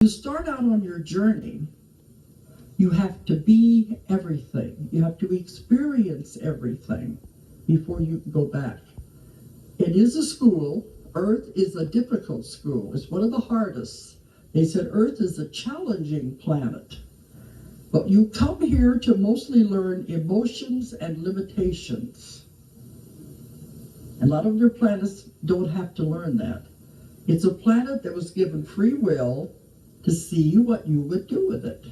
You start out on your journey, you have to be everything. You have to experience everything before you can go back. It is a school. Earth is a difficult school. It's one of the hardest. They said Earth is a challenging planet. But you come here to mostly learn emotions and limitations. And a lot of your planets don't have to learn that. It's a planet that was given free will to see what you would do with it.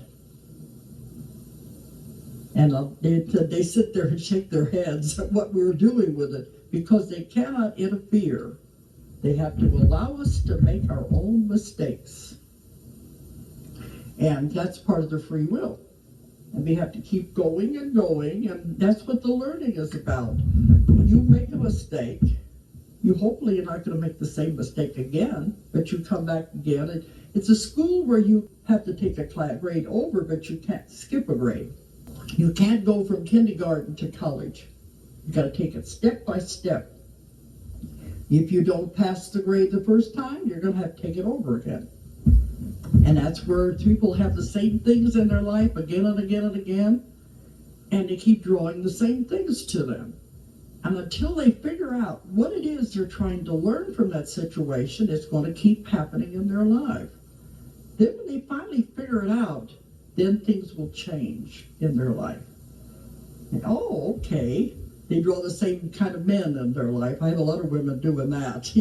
And they sit there and shake their heads at what we're doing with it because they cannot interfere. They have to allow us to make our own mistakes. And that's part of the free will. And we have to keep going, and that's what the learning is about. When you make a mistake, you hopefully are not going to make the same mistake again, but you come back again. It's a school where you have to take a grade over, but you can't skip a grade. You can't go from kindergarten to college. You got to take it step by step. If you don't pass the grade the first time, you're going to have to take it over again. And that's where people have the same things in their life again and again and again, and they keep drawing the same things to them. And until they figure out what it is they're trying to learn from that situation, it's going to keep happening in their life. Then when they finally figure it out, then things will change in their life. And, oh, okay. They draw the same kind of men in their life. I have a lot of women doing that,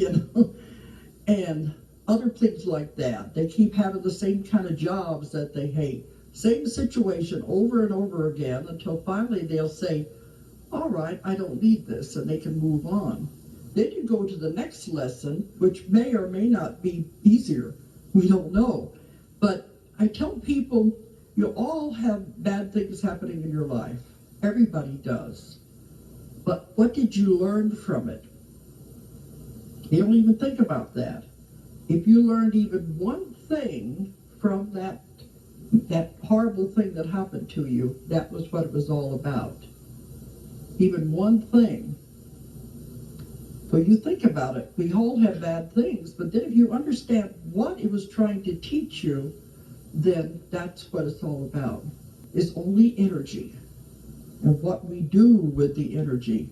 and other things like that. They keep having the same kind of jobs that they hate. Same situation over and over again until finally they'll say, all right, I don't need this, and they can move on. Then you go to the next lesson, which may or may not be easier. We don't know. But I tell people, you all have bad things happening in your life. Everybody does. But what did you learn from it? You don't even think about that. If you learned even one thing from that horrible thing that happened to you, that was what it was all about. Even one thing. So you think about it. We all have bad things, but then if you understand what it was trying to teach you, then that's what it's all about. It's only energy and what we do with the energy,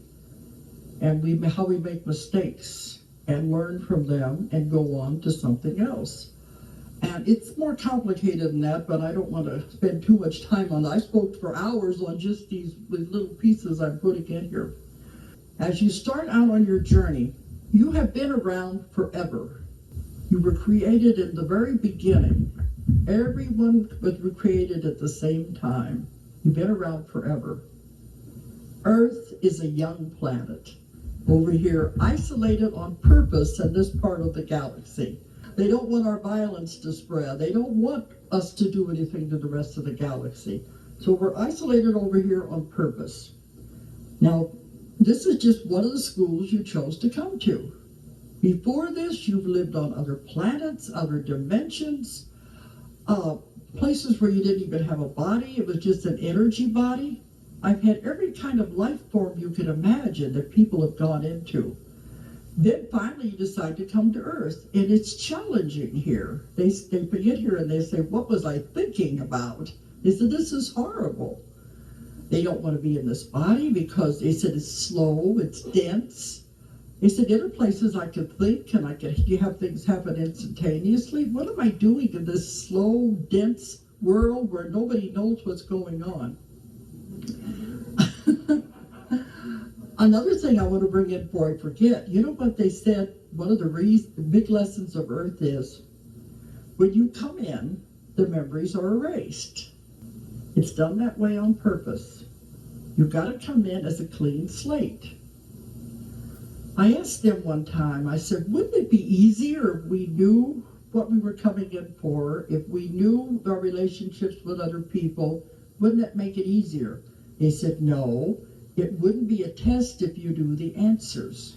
and how we make mistakes and learn from them and go on to something else. And it's more complicated than that, but I don't want to spend too much time on that. I spoke for hours on just these little pieces I'm putting in here. As you start out on your journey, you have been around forever. You were created in the very beginning. Everyone was created at the same time. You've been around forever. Earth is a young planet. Over here, isolated on purpose in this part of the galaxy. They don't want our violence to spread. They don't want us to do anything to the rest of the galaxy. So we're isolated over here on purpose. Now, this is just one of the schools you chose to come to. Before this, you've lived on other planets, other dimensions, places where you didn't even have a body. It was just an energy body. I've had every kind of life form you can imagine that people have gone into. Then finally you decide to come to Earth, and it's challenging here. They get here and they say, what was I thinking about? They said, this is horrible. They don't want to be in this body because they said it's slow, it's dense. They said, other places I could think and you have things happen instantaneously. What am I doing in this slow, dense world where nobody knows what's going on? Another thing I want to bring in before I forget, you know what they said, one of the big lessons of Earth is, when you come in, the memories are erased. It's done that way on purpose. You've got to come in as a clean slate. I asked them one time, I said, wouldn't it be easier if we knew what we were coming in for, if we knew our relationships with other people, wouldn't that make it easier? They said, no, it wouldn't be a test if you knew the answers.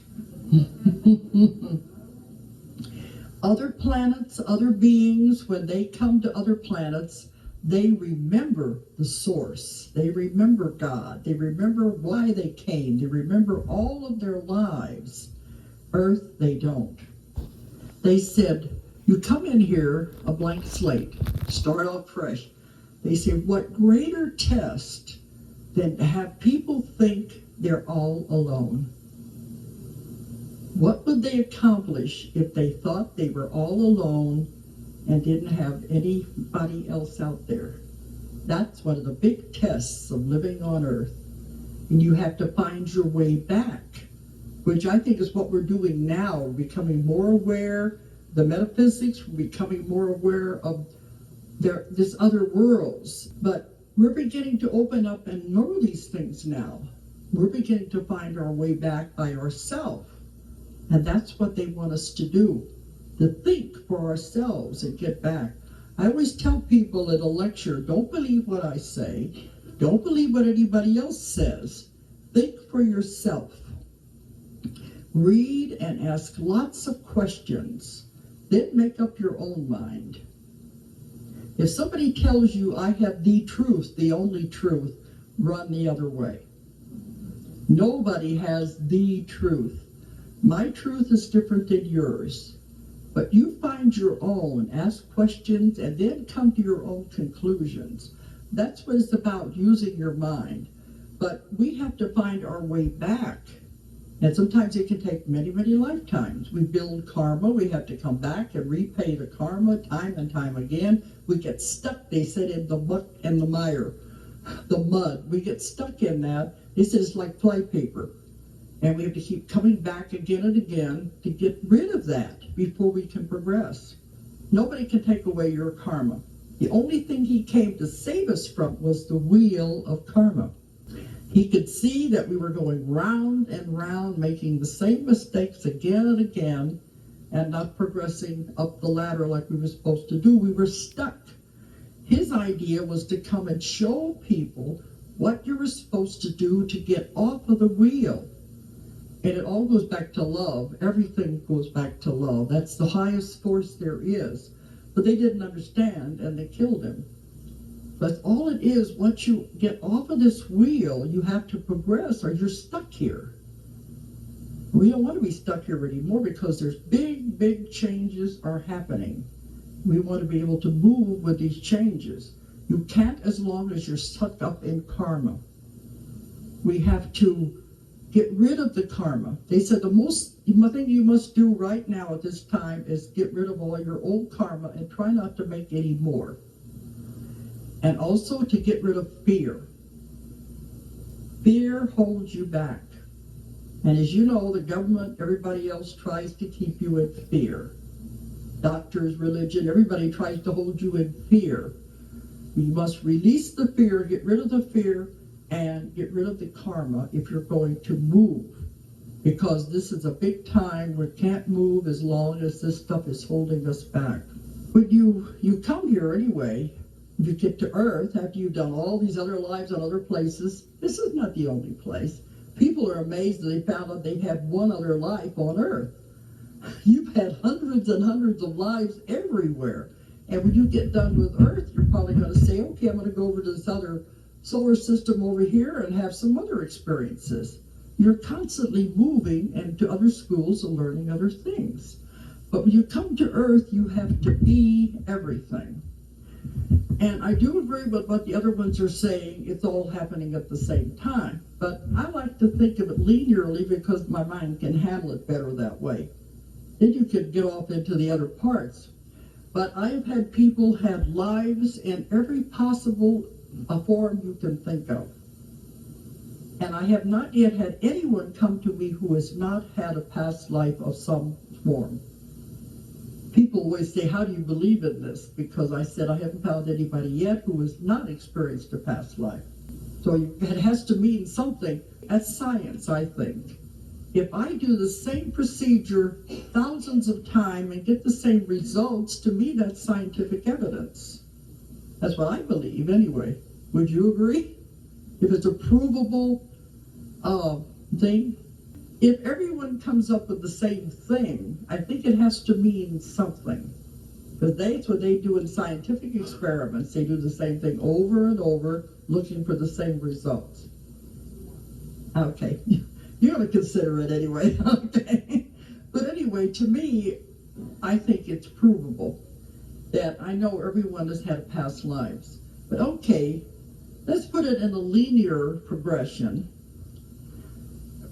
Other planets, other beings, when they come to other planets, they remember the source. They remember God. They remember why they came. They remember all of their lives. Earth, they don't. They said, You come in here, a blank slate, start off fresh. They say, what greater test than to have people think they're all alone? What would they accomplish if they thought they were all alone and didn't have anybody else out there? That's one of the big tests of living on Earth. And you have to find your way back, which I think is what we're doing now. We're becoming more aware. The metaphysics, we're becoming more aware of this other worlds. But we're beginning to open up and know these things now. We're beginning to find our way back by ourselves. And that's what they want us to do, to think for ourselves and get back. I always tell people at a lecture, don't believe what I say. Don't believe what anybody else says. Think for yourself. Read and ask lots of questions. Then make up your own mind. If somebody tells you, I have the truth, the only truth, run the other way. Nobody has the truth. My truth is different than yours. But you find your own, ask questions, and then come to your own conclusions. That's what it's about, using your mind. But we have to find our way back. And sometimes it can take many, many lifetimes. We build karma. We have to come back and repay the karma time and time again. We get stuck, they said, in the muck and the mire, the mud. We get stuck in that. They said it's like flypaper. And we have to keep coming back again and again to get rid of that before we can progress. Nobody can take away your karma. The only thing he came to save us from was the wheel of karma. He could see that we were going round and round, making the same mistakes again and again, and not progressing up the ladder like we were supposed to do. We were stuck. His idea was to come and show people what you were supposed to do to get off of the wheel. And it all goes back to love. Everything goes back to love. That's the highest force there is. But they didn't understand, and they killed him. But all it is, once you get off of this wheel, you have to progress, or you're stuck here. We don't want to be stuck here anymore because there's big, big changes are happening. We want to be able to move with these changes. You can't as long as you're stuck up in karma. We have to get rid of the karma. They said the thing you must do right now at this time is get rid of all your old karma and try not to make any more. And also to get rid of fear. Fear holds you back. And as you know, the government, everybody else tries to keep you in fear. Doctors, religion, everybody tries to hold you in fear. You must release the fear, get rid of the fear, and get rid of the karma if you're going to move. Because this is a big time. We can't move as long as this stuff is holding us back. When you come here anyway, you get to Earth after you've done all these other lives on other places. This is not the only place. People are amazed that they found out they've had one other life on Earth. You've had hundreds and hundreds of lives everywhere. And when you get done with Earth, you're probably going to say, okay, I'm going to go over to this other solar system over here and have some other experiences. You're constantly moving into other schools and learning other things. But when you come to Earth, you have to be everything. And I do agree with what the other ones are saying. It's all happening at the same time. But I like to think of it linearly because my mind can handle it better that way. Then you could get off into the other parts. But I have had people have lives in every possible form you can think of. And I have not yet had anyone come to me who has not had a past life of some form. People always say, how do you believe in this? Because I said I haven't found anybody yet who has not experienced a past life. So it has to mean something. That's science, I think. If I do the same procedure thousands of times and get the same results, to me that's scientific evidence. That's what I believe anyway. Would you agree? If it's a provable thing? If everyone comes up with the same thing, I think it has to mean something. Because that's what they do in scientific experiments. They do the same thing over and over, looking for the same results. Okay, you're going to consider it anyway, okay? But anyway, to me, I think it's provable that I know everyone has had past lives. But okay, let's put it in a linear progression.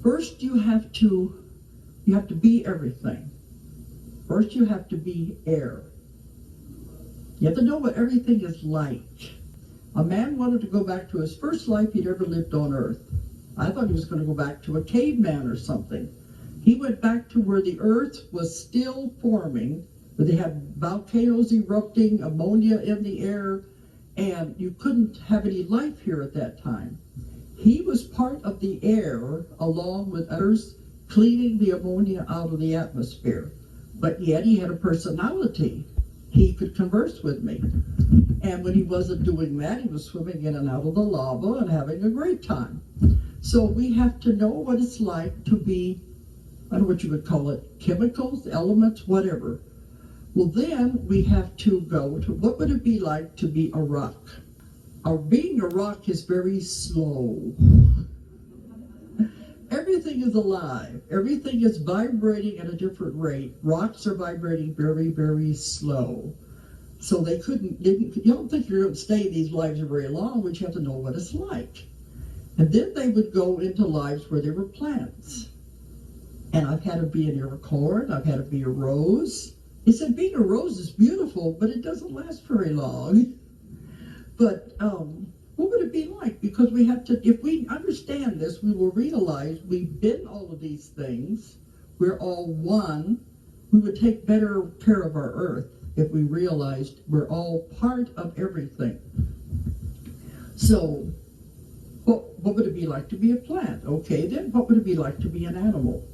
First, you have to be everything. First, you have to be air. You have to know what everything is like. A man wanted to go back to his first life he'd ever lived on Earth. I thought he was going to go back to a caveman or something. He went back to where the Earth was still forming, where they had volcanoes erupting, ammonia in the air, and you couldn't have any life here at that time. He was part of the air along with others cleaning the ammonia out of the atmosphere. But yet he had a personality. He could converse with me. And when he wasn't doing that, he was swimming in and out of the lava and having a great time. So we have to know what it's like to be, I don't know what you would call it, chemicals, elements, whatever. Well, then we have to go to what would it be like to be a rock? Being a rock is very slow. Everything is alive. Everything is vibrating at a different rate. Rocks are vibrating very, very slow. So you don't think you're going to stay in these lives very long, but you have to know what it's like. And then they would go into lives where there were plants. And I've had to be an acorn, I've had to be a rose. He said being a rose is beautiful, but it doesn't last very long. But what would it be like? Because we have to, if we understand this, we will realize we've been all of these things. We're all one. We would take better care of our earth if we realized we're all part of everything. So, what would it be like to be a plant? Okay, then what would it be like to be an animal?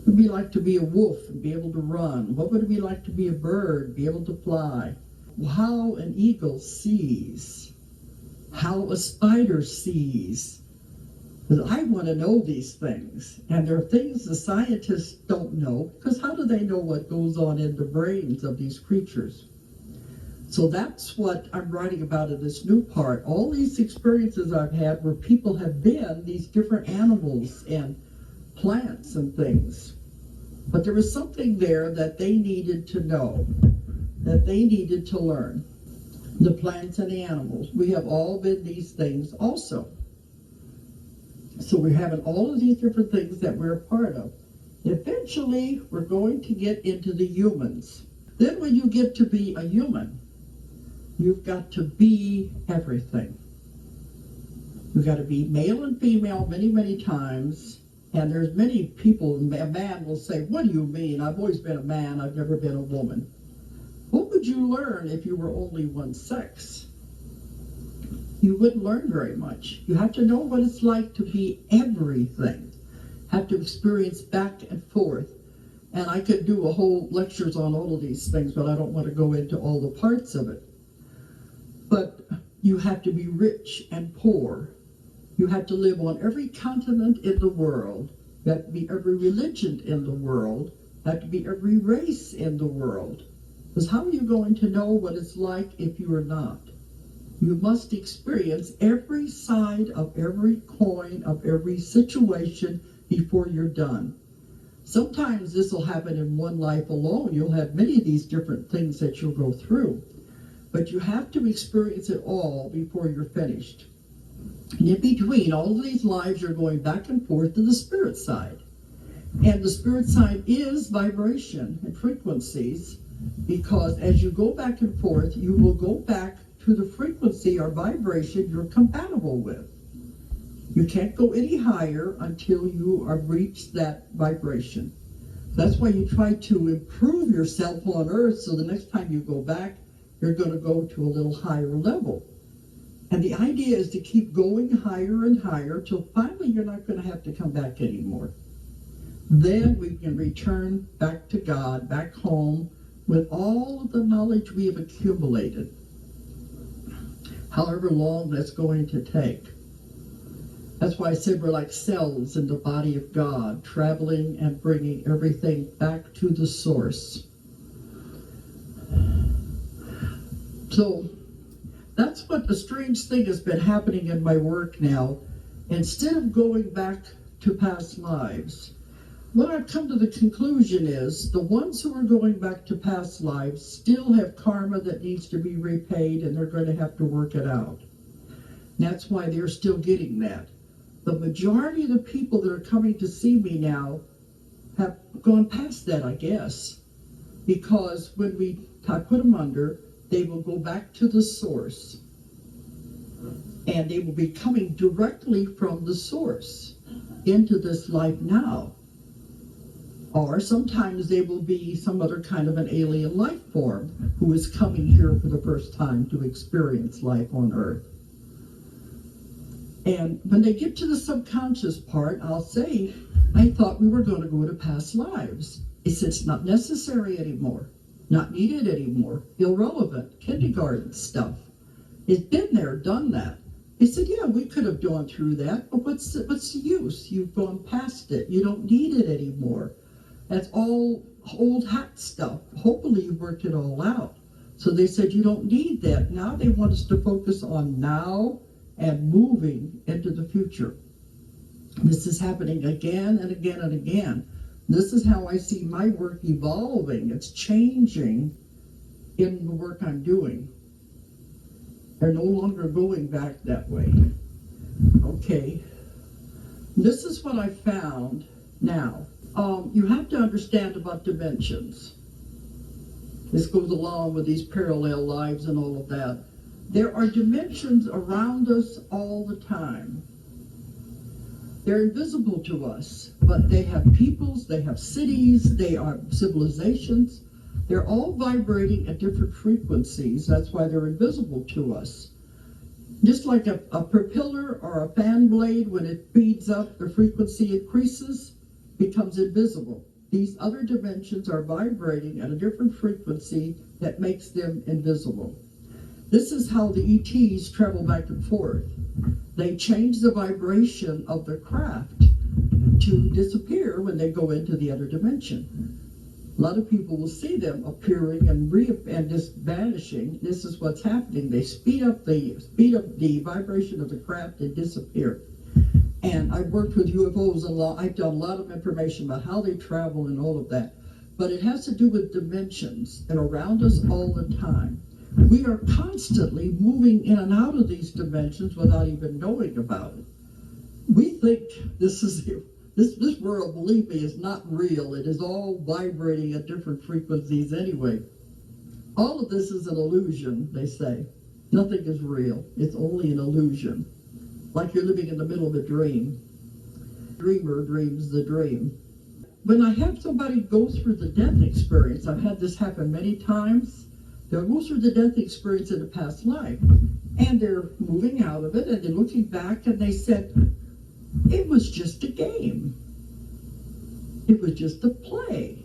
What would it be like to be a wolf and be able to run? What would it be like to be a bird, be able to fly? How an eagle sees, how a spider sees. Because I want to know these things. And there are things the scientists don't know, because how do they know what goes on in the brains of these creatures? So that's what I'm writing about in this new part. All these experiences I've had where people have been these different animals and plants and things. But there was something there that they needed to know, that they needed to learn. The plants and the animals. We have all been these things also. So we're having all of these different things that we're a part of. Eventually, we're going to get into the humans. Then when you get to be a human, you've got to be everything. You've got to be male and female many, many times. And there's many people, a man will say, what do you mean? I've always been a man, I've never been a woman. What would you learn if you were only one sex? You wouldn't learn very much. You have to know what it's like to be everything. Have to experience back and forth. And I could do a whole lectures on all of these things, but I don't want to go into all the parts of it. But you have to be rich and poor. You have to live on every continent in the world. You have to be every religion in the world. You have to be every race in the world. Because how are you going to know what it's like if you are not? You must experience every side of every coin, of every situation before you're done. Sometimes this will happen in one life alone. You'll have many of these different things that you'll go through. But you have to experience it all before you're finished. And in between all of these lives, you're going back and forth to the spirit side. And the spirit side is vibration and frequencies, because as you go back and forth, you will go back to the frequency or vibration you're compatible with. You can't go any higher until you have reached that vibration. That's why you try to improve yourself on Earth, so the next time you go back, you're going to go to a little higher level. And the idea is to keep going higher and higher till finally you're not going to have to come back anymore. Then we can return back to God, back home, with all of the knowledge we have accumulated, however long that's going to take. That's why I said we're like cells in the body of God, traveling and bringing everything back to the source. So that's what the strange thing has been happening in my work now. Instead of going back to past lives, what I've come to the conclusion is the ones who are going back to past lives still have karma that needs to be repaid, and they're going to have to work it out. And that's why they're still getting that. The majority of the people that are coming to see me now have gone past that, I guess, because when I put them under, they will go back to the source, and they will be coming directly from the source into this life now. Or sometimes they will be some other kind of an alien life form who is coming here for the first time to experience life on Earth. And when they get to the subconscious part, I'll say, I thought we were going to go to past lives. It's not necessary anymore, not needed anymore, irrelevant, kindergarten stuff. It's been there, done that. They said, yeah, we could have gone through that, but what's the use? You've gone past it. You don't need it anymore. That's all old hat stuff. Hopefully you worked it all out. So they said, you don't need that. Now they want us to focus on now and moving into the future. This is happening again and again and again. This is how I see my work evolving. It's changing in the work I'm doing. They're no longer going back that way. Okay. This is what I found now. You have to understand about dimensions. This goes along with these parallel lives and all of that. There are dimensions around us all the time. They're invisible to us, but they have peoples, they have cities, they are civilizations. They're all vibrating at different frequencies. That's why they're invisible to us. Just like a propeller or a fan blade, when it speeds up, the frequency increases, becomes invisible. These other dimensions are vibrating at a different frequency that makes them invisible. This is how the ETs travel back and forth. They change the vibration of the craft to disappear when they go into the other dimension. A lot of people will see them appearing and just vanishing. This is what's happening. They speed up the vibration of the craft and disappear. And I've worked with UFOs a lot. I've done a lot of information about how they travel and all of that. But it has to do with dimensions and around us all the time. We are constantly moving in and out of these dimensions without even knowing about it. We think this world, believe me, is not real. It is all vibrating at different frequencies anyway. All of this is an illusion, they say. Nothing is real. It's only an illusion. Like you're living in the middle of a dream. Dreamer dreams the dream. When I have somebody go through the death experience, I've had this happen many times, they'll go through the death experience in a past life, and they're moving out of it, and they're looking back, and they said, it was just a game. It was just a play.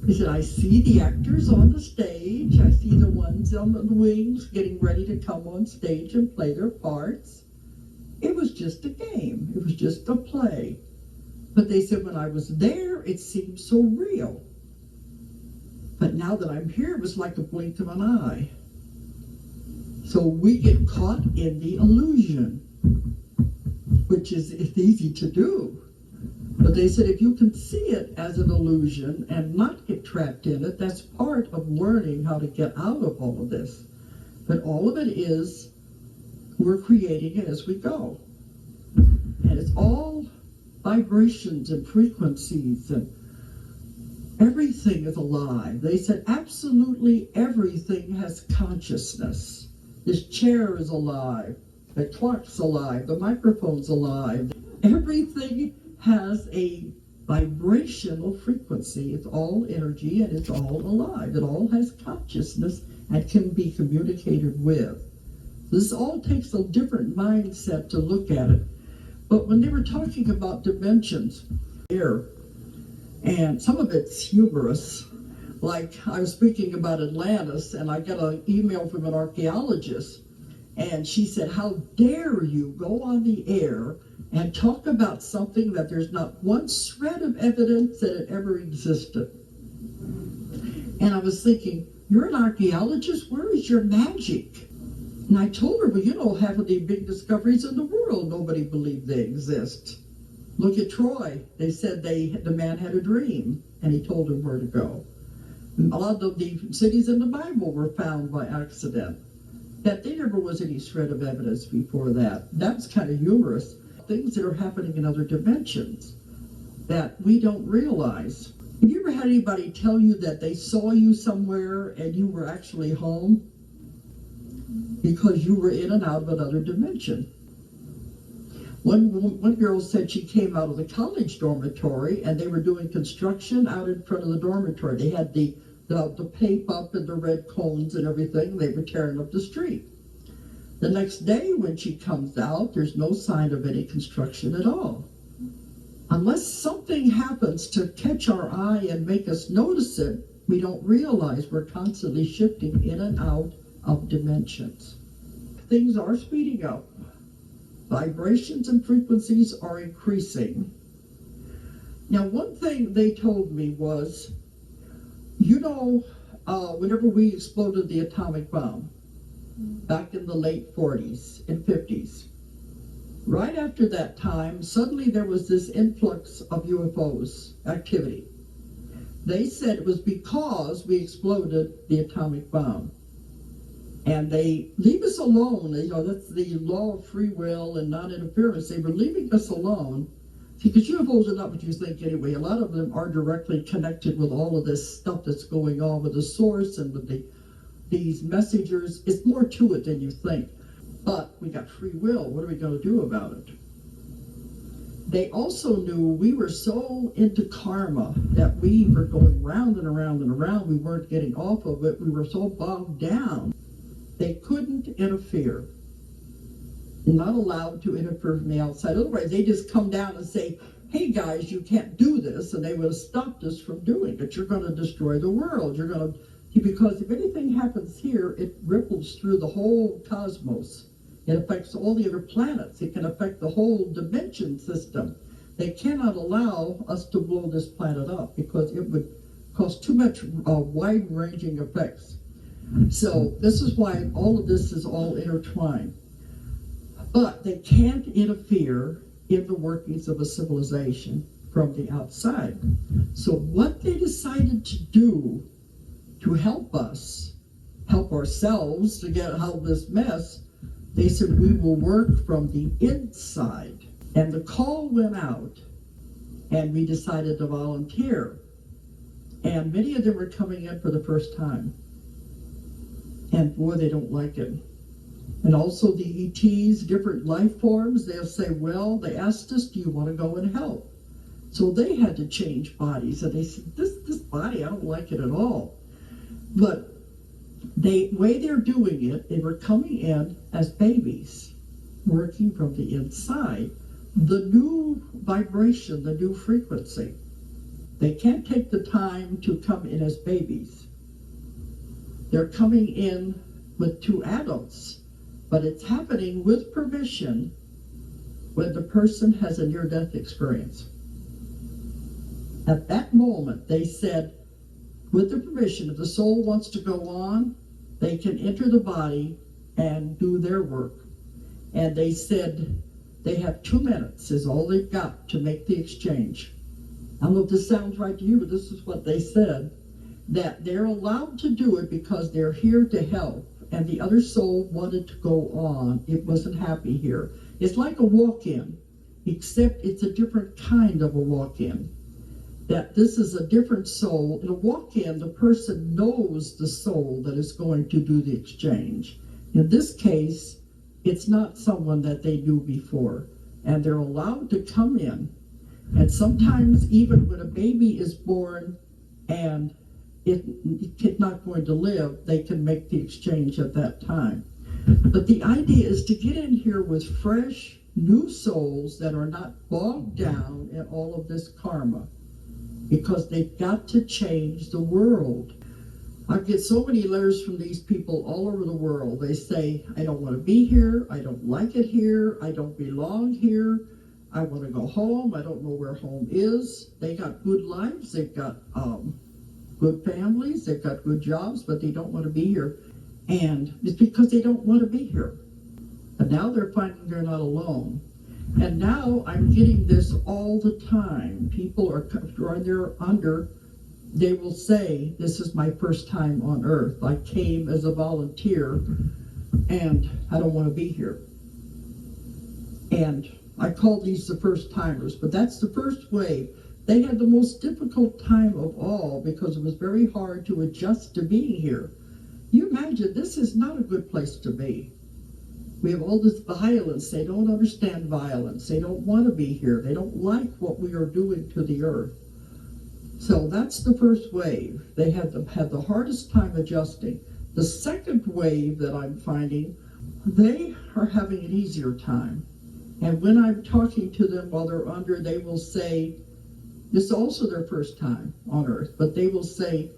He said, I see the actors on the stage. I see the ones on the wings getting ready to come on stage and play their parts. It was just a game. It was just a play. But they said, when I was there, it seemed so real. But now that I'm here, it was like a blink of an eye. So we get caught in the illusion, which is easy to do. But they said if you can see it as an illusion and not get trapped in it, that's part of learning how to get out of all of this. But all of it is, we're creating it as we go. And it's all vibrations and frequencies, and everything is alive. They said absolutely everything has consciousness. This chair is alive. The clock's alive. The microphone's alive. Everything has a vibrational frequency. It's all energy and it's all alive. It all has consciousness and can be communicated with. This all takes a different mindset to look at it. But when they were talking about dimensions here, and some of it's humorous, like I was speaking about Atlantis, and I got an email from an archaeologist, and she said, how dare you go on the air and talk about something that there's not one shred of evidence that it ever existed. And I was thinking, you're an archaeologist, where is your magic? And I told her, well, half of the big discoveries in the world, nobody believed they exist. Look at Troy. They said the man had a dream, and he told him where to go. A lot of the cities in the Bible were found by accident. That there never was any shred of evidence before that. That's kind of humorous. Things that are happening in other dimensions that we don't realize. Have you ever had anybody tell you that they saw you somewhere and you were actually home? Because you were in and out of another dimension. One girl said she came out of the college dormitory and they were doing construction out in front of the dormitory. They had the tape up and the red cones and everything. They were tearing up the street. The next day when she comes out, there's no sign of any construction at all. Unless something happens to catch our eye and make us notice it, we don't realize we're constantly shifting in and out of dimensions. Things are speeding up. Vibrations and frequencies are increasing. Now, one thing they told me was, whenever we exploded the atomic bomb back in the late 40s and 50s, right after that time, suddenly there was this influx of UFOs activity. They said it was because we exploded the atomic bomb. And they leave us alone. That's the law of free will and non-interference. They were leaving us alone. Because UFOs are not what you think anyway. A lot of them are directly connected with all of this stuff that's going on with the source and with these messengers. It's more to it than you think. But we got free will. What are we going to do about it? They also knew we were so into karma that we were going round and around and around. We weren't getting off of it. We were so bogged down. They couldn't interfere. They're not allowed to interfere from the outside. Otherwise, they just come down and say, hey guys, you can't do this, and they would have stopped us from doing it. You're going to destroy the world. Because if anything happens here, it ripples through the whole cosmos. It affects all the other planets. It can affect the whole dimension system. They cannot allow us to blow this planet up because it would cause too much wide-ranging effects. So this is why all of this is all intertwined. But they can't interfere in the workings of a civilization from the outside. So what they decided to do to help us, help ourselves to get out of this mess, they said we will work from the inside. And the call went out, and we decided to volunteer. And many of them were coming in for the first time. And boy, they don't like it. And also the ETs, different life forms, they'll say, well, they asked us, do you want to go and help? So they had to change bodies. And they said, this body, I don't like it at all. But the way they're doing it, they were coming in as babies, working from the inside. The new vibration, the new frequency. They can't take the time to come in as babies. They're coming in with two adults, but it's happening with permission when the person has a near-death experience. At that moment, they said, with the permission, if the soul wants to go on, they can enter the body and do their work. And they said they have 2 minutes is all they've got to make the exchange. I don't know if this sounds right to you, but this is what they said, that they're allowed to do it because they're here to help, and the other soul wanted to go on. It wasn't happy here. It's like a walk-in, except it's a different kind of a walk-in. That this is a different soul. In a walk-in, the person knows the soul that is going to do the exchange. In this case, it's not someone that they knew before, and they're allowed to come in. And sometimes even when a baby is born and it's not going to live, they can make the exchange at that time. But the idea is to get in here with fresh, new souls that are not bogged down in all of this karma, because they've got to change the world. I get so many letters from these people all over the world. They say, I don't want to be here, I don't like it here, I don't belong here, I want to go home, I don't know where home is. They got good lives, they've got good families, they've got good jobs, but they don't want to be here. And it's because they don't want to be here. And now they're finding they're not alone. And now I'm getting this all the time. People are they will say, this is my first time on Earth. I came as a volunteer and I don't want to be here. And I call these the first timers, but that's the first wave. They had the most difficult time of all because it was very hard to adjust to being here. You imagine, this is not a good place to be. We have all this violence. They don't understand violence. They don't want to be here. They don't like what we are doing to the earth. So that's the first wave. They had the hardest time adjusting. The second wave that I'm finding, they are having an easier time. And when I'm talking to them while they're under, they will say, this is also their first time on Earth, but they will say,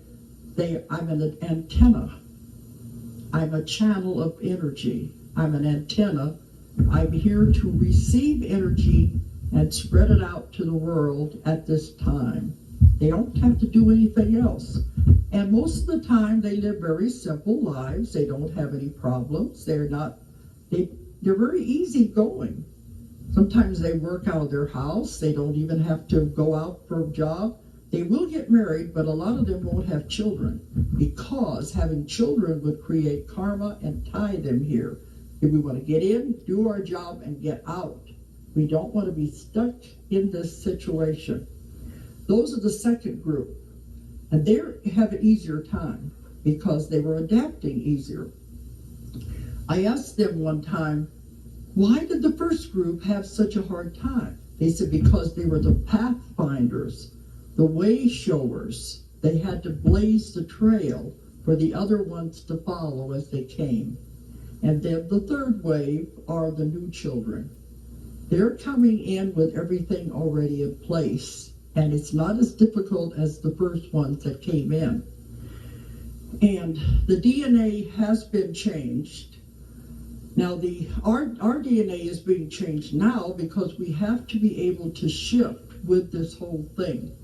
I'm an antenna. I'm a channel of energy. I'm an antenna. I'm here to receive energy and spread it out to the world at this time. They don't have to do anything else. And most of the time they live very simple lives. They don't have any problems. They're very easygoing. Sometimes they work out of their house. They don't even have to go out for a job. They will get married, but a lot of them won't have children because having children would create karma and tie them here. If we want to get in, do our job, and get out. We don't want to be stuck in this situation. Those are the second group. And they have an easier time because they were adapting easier. I asked them one time, why did the first group have such a hard time? They said because they were the pathfinders, the way showers. They had to blaze the trail for the other ones to follow as they came. And then the third wave are the new children. They're coming in with everything already in place, and it's not as difficult as the first ones that came in. And the DNA has been changed. Now, our DNA is being changed now because we have to be able to shift with this whole thing.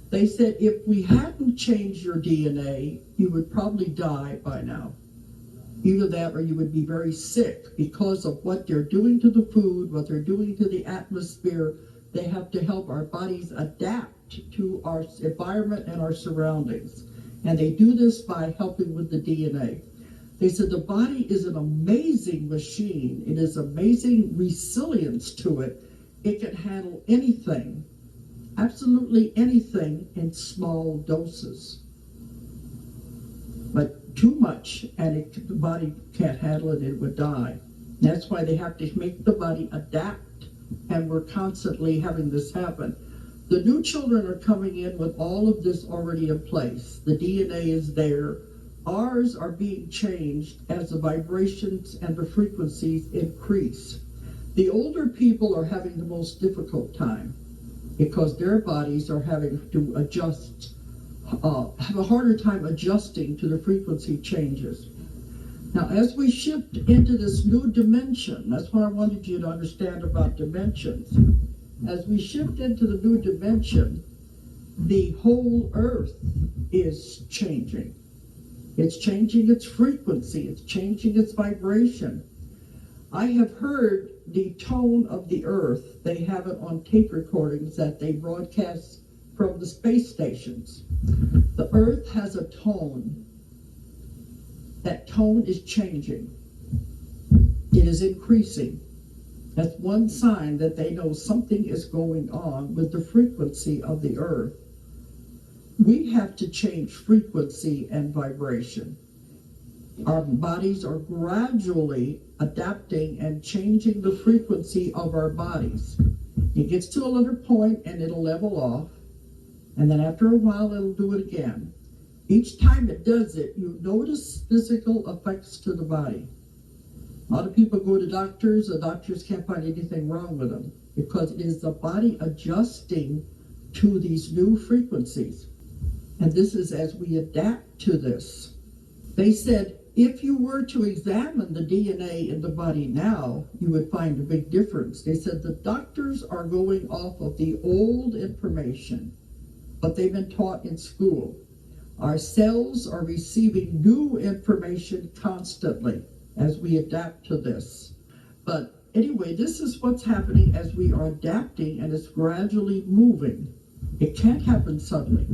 They said if we hadn't changed your DNA, you would probably die by now. Either that or you would be very sick because of what they're doing to the food, what they're doing to the atmosphere. They have to help our bodies adapt to our environment and our surroundings. And they do this by helping with the DNA. They said the body is an amazing machine. It has amazing resilience to it. It can handle anything, absolutely anything in small doses. But too much, and the body can't handle it, it would die. That's why they have to make the body adapt, and we're constantly having this happen. The new children are coming in with all of this already in place. The DNA is there. Ours are being changed as the vibrations and the frequencies increase. The older people are having the most difficult time because their bodies are having to adjust, have a harder time adjusting to the frequency changes. Now, as we shift into this new dimension, that's what I wanted you to understand about dimensions. As we shift into the new dimension, the whole Earth is changing. It's changing its frequency. It's changing its vibration. I have heard the tone of the Earth. They have it on tape recordings that they broadcast from the space stations. The Earth has a tone. That tone is changing. It is increasing. That's one sign that they know something is going on with the frequency of the Earth. We have to change frequency and vibration. Our bodies are gradually adapting and changing the frequency of our bodies. It gets to another point and it'll level off, and then after a while it'll do it again. Each time it does it, you notice physical effects to the body. A lot of people go to doctors, the doctors can't find anything wrong with them because it is the body adjusting to these new frequencies. And this is as we adapt to this. They said if you were to examine the DNA in the body now, you would find a big difference. They said the doctors are going off of the old information, what they've been taught in school. Our cells are receiving new information constantly as we adapt to this. But Anyway, this is what's happening as we are adapting, and it's gradually moving. It can't happen suddenly,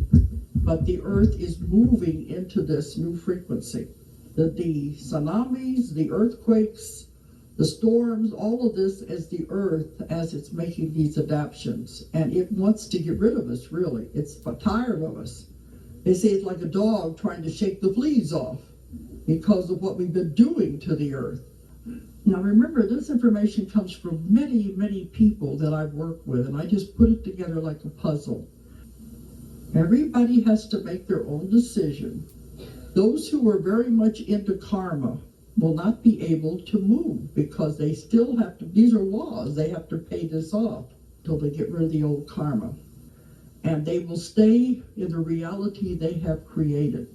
but the Earth is moving into this new frequency. The tsunamis, the earthquakes, the storms, all of this is the Earth as it's making these adaptations. And it wants to get rid of us, really. It's tired of us. They say it's like a dog trying to shake the fleas off because of what we've been doing to the Earth. Now remember, this information comes from many, many people that I've worked with, and I just put it together like a puzzle. Everybody has to make their own decision. Those who are very much into karma will not be able to move because they still have to, these are laws, they have to pay this off until they get rid of the old karma. And they will stay in the reality they have created.